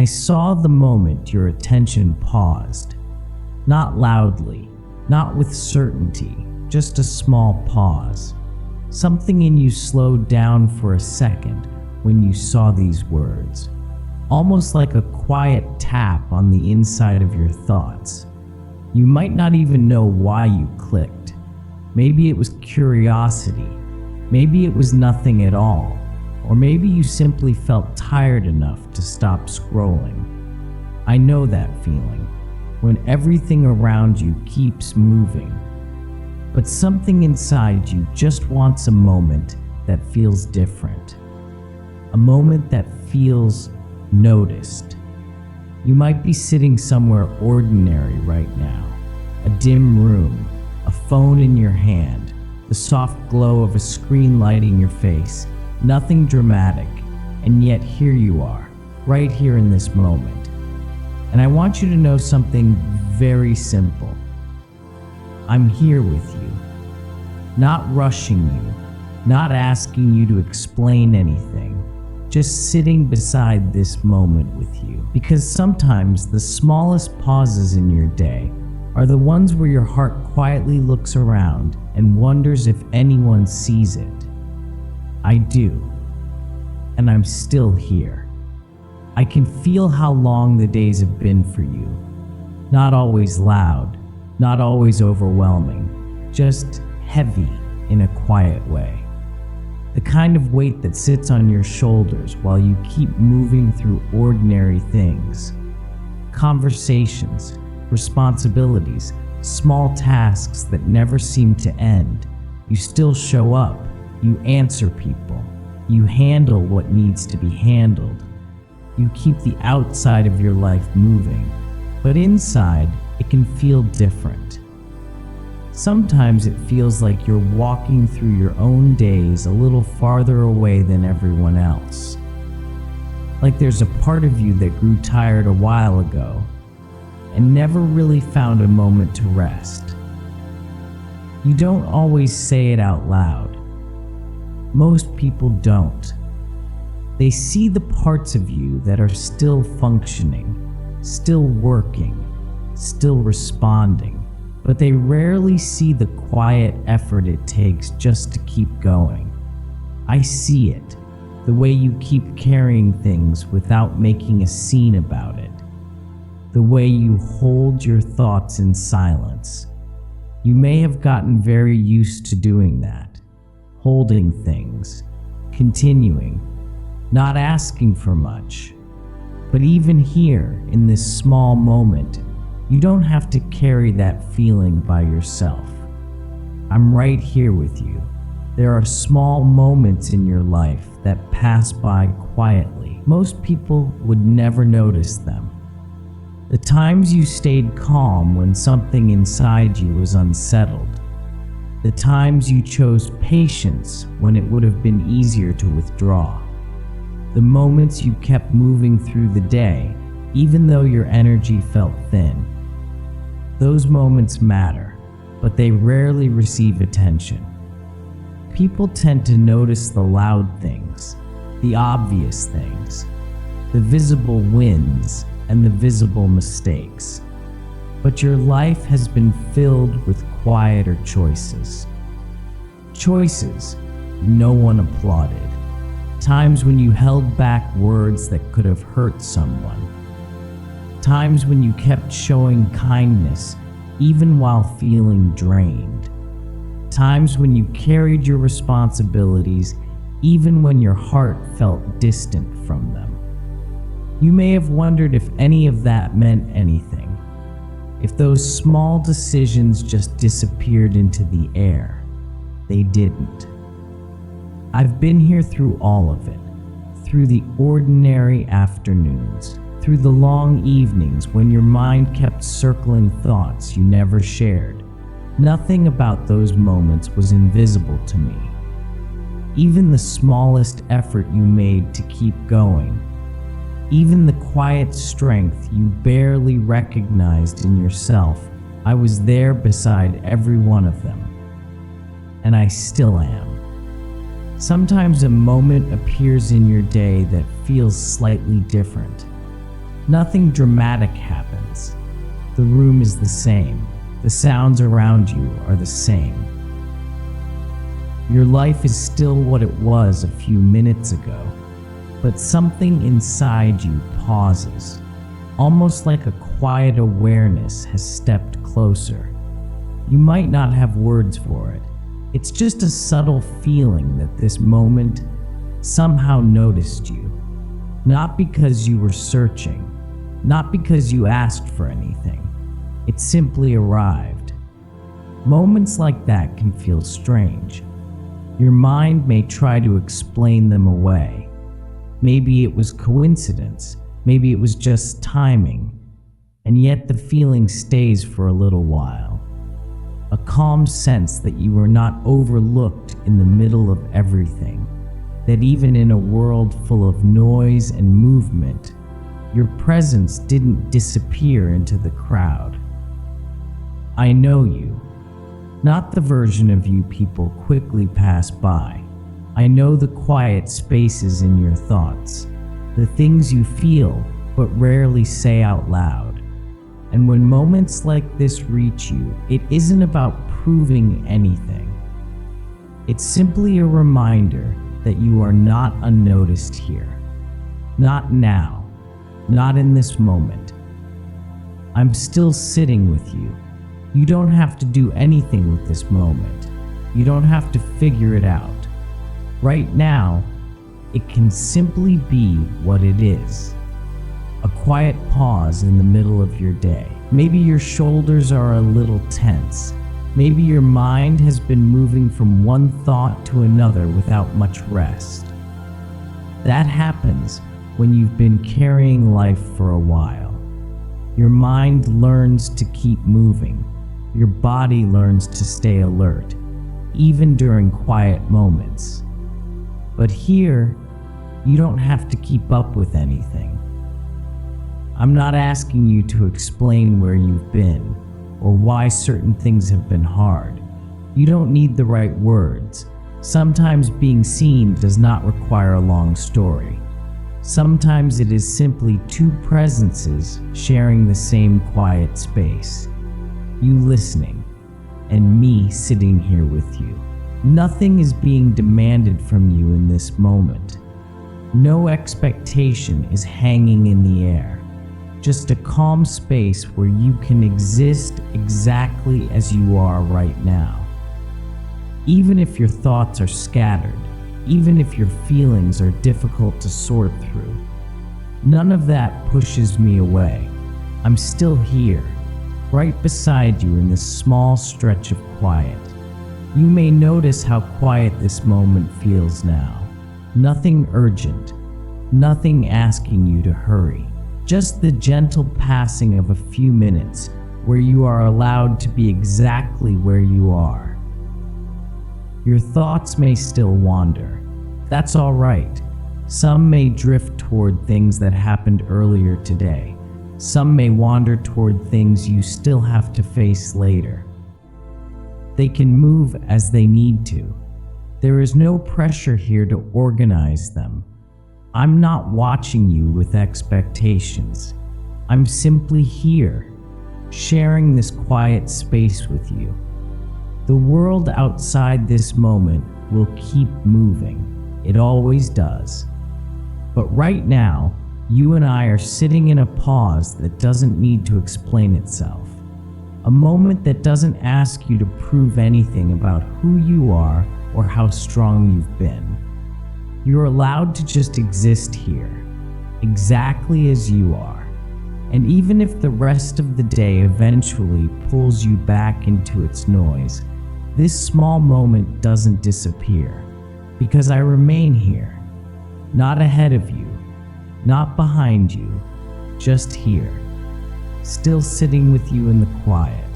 I saw the moment your attention paused. Not loudly, not with certainty, just a small pause. Something in you slowed down for a second when you saw these words, almost like a quiet tap on the inside of your thoughts. You might not even know why you clicked. Maybe it was curiosity, maybe it was nothing at all, or maybe you simply felt tired enough to stop scrolling. I know that feeling, when everything around you keeps moving, but something inside you just wants a moment that feels different. A moment that feels noticed. You might be sitting somewhere ordinary right now. A dim room, a phone in your hand, the soft glow of a screen lighting your face. Nothing dramatic, and yet here you are, right here in this moment. And I want you to know something very simple. I'm here with you, not rushing you, not asking you to explain anything, just sitting beside this moment with you. Because sometimes the smallest pauses in your day are the ones where your heart quietly looks around and wonders if anyone sees it. I do, and I'm still here. I can feel how long the days have been for you. Not always loud, not always overwhelming, just heavy in a quiet way. The kind of weight that sits on your shoulders while you keep moving through ordinary things. Conversations, responsibilities, small tasks that never seem to end. You still show up, you answer people, you handle what needs to be handled. You keep the outside of your life moving, but inside it can feel different. Sometimes it feels like you're walking through your own days a little farther away than everyone else. Like there's a part of you that grew tired a while ago and never really found a moment to rest. You don't always say it out loud. Most people don't. They see the parts of you that are still functioning, still working, still responding, but they rarely see the quiet effort it takes just to keep going. I see it, the way you keep carrying things without making a scene about it, the way you hold your thoughts in silence. You may have gotten very used to doing that. Holding things, continuing, not asking for much. But even here, in this small moment, you don't have to carry that feeling by yourself. I'm right here with you. There are small moments in your life that pass by quietly. Most people would never notice them. The times you stayed calm when something inside you was unsettled. The times you chose patience when it would have been easier to withdraw. The moments you kept moving through the day, even though your energy felt thin. Those moments matter, but they rarely receive attention. People tend to notice the loud things, the obvious things, the visible wins and the visible mistakes. But your life has been filled with quieter choices. Choices no one applauded. Times when you held back words that could have hurt someone. Times when you kept showing kindness even while feeling drained. Times when you carried your responsibilities even when your heart felt distant from them. You may have wondered if any of that meant anything. If those small decisions just disappeared into the air. They didn't. I've been here through all of it, through the ordinary afternoons, through the long evenings when your mind kept circling thoughts you never shared. Nothing about those moments was invisible to me. Even the smallest effort you made to keep going, even the quiet strength you barely recognized in yourself, I was there beside every one of them. And I still am. Sometimes a moment appears in your day that feels slightly different. Nothing dramatic happens. The room is the same. The sounds around you are the same. Your life is still what it was a few minutes ago, but something inside you pauses, almost like a quiet awareness has stepped closer. You might not have words for it. It's just a subtle feeling that this moment somehow noticed you. Not because you were searching, not because you asked for anything. It simply arrived. Moments like that can feel strange. Your mind may try to explain them away. Maybe it was coincidence, maybe it was just timing, and yet the feeling stays for a little while. A calm sense that you were not overlooked in the middle of everything, that even in a world full of noise and movement, your presence didn't disappear into the crowd. I know you, not the version of you people quickly pass by. I know the quiet spaces in your thoughts, the things you feel but rarely say out loud. And when moments like this reach you, it isn't about proving anything. It's simply a reminder that you are not unnoticed here. Not now. Not in this moment. I'm still sitting with you. You don't have to do anything with this moment. You don't have to figure it out. Right now, it can simply be what it is. A quiet pause in the middle of your day. Maybe your shoulders are a little tense. Maybe your mind has been moving from one thought to another without much rest. That happens when you've been carrying life for a while. Your mind learns to keep moving. Your body learns to stay alert, even during quiet moments. But here, you don't have to keep up with anything. I'm not asking you to explain where you've been or why certain things have been hard. You don't need the right words. Sometimes being seen does not require a long story. Sometimes it is simply two presences sharing the same quiet space. You listening, and me sitting here with you. Nothing is being demanded from you in this moment. No expectation is hanging in the air. Just a calm space where you can exist exactly as you are right now. Even if your thoughts are scattered, even if your feelings are difficult to sort through, none of that pushes me away. I'm still here, right beside you in this small stretch of quiet. You may notice how quiet this moment feels now. Nothing urgent, nothing asking you to hurry. Just the gentle passing of a few minutes where you are allowed to be exactly where you are. Your thoughts may still wander. That's all right. Some may drift toward things that happened earlier today. Some may wander toward things you still have to face later. They can move as they need to. There is no pressure here to organize them. I'm not watching you with expectations. I'm simply here, sharing this quiet space with you. The world outside this moment will keep moving. It always does. But right now, you and I are sitting in a pause that doesn't need to explain itself. A moment that doesn't ask you to prove anything about who you are or how strong you've been. You're allowed to just exist here, exactly as you are. And even if the rest of the day eventually pulls you back into its noise, this small moment doesn't disappear, because I remain here, not ahead of you, not behind you, just here, still sitting with you in the quiet.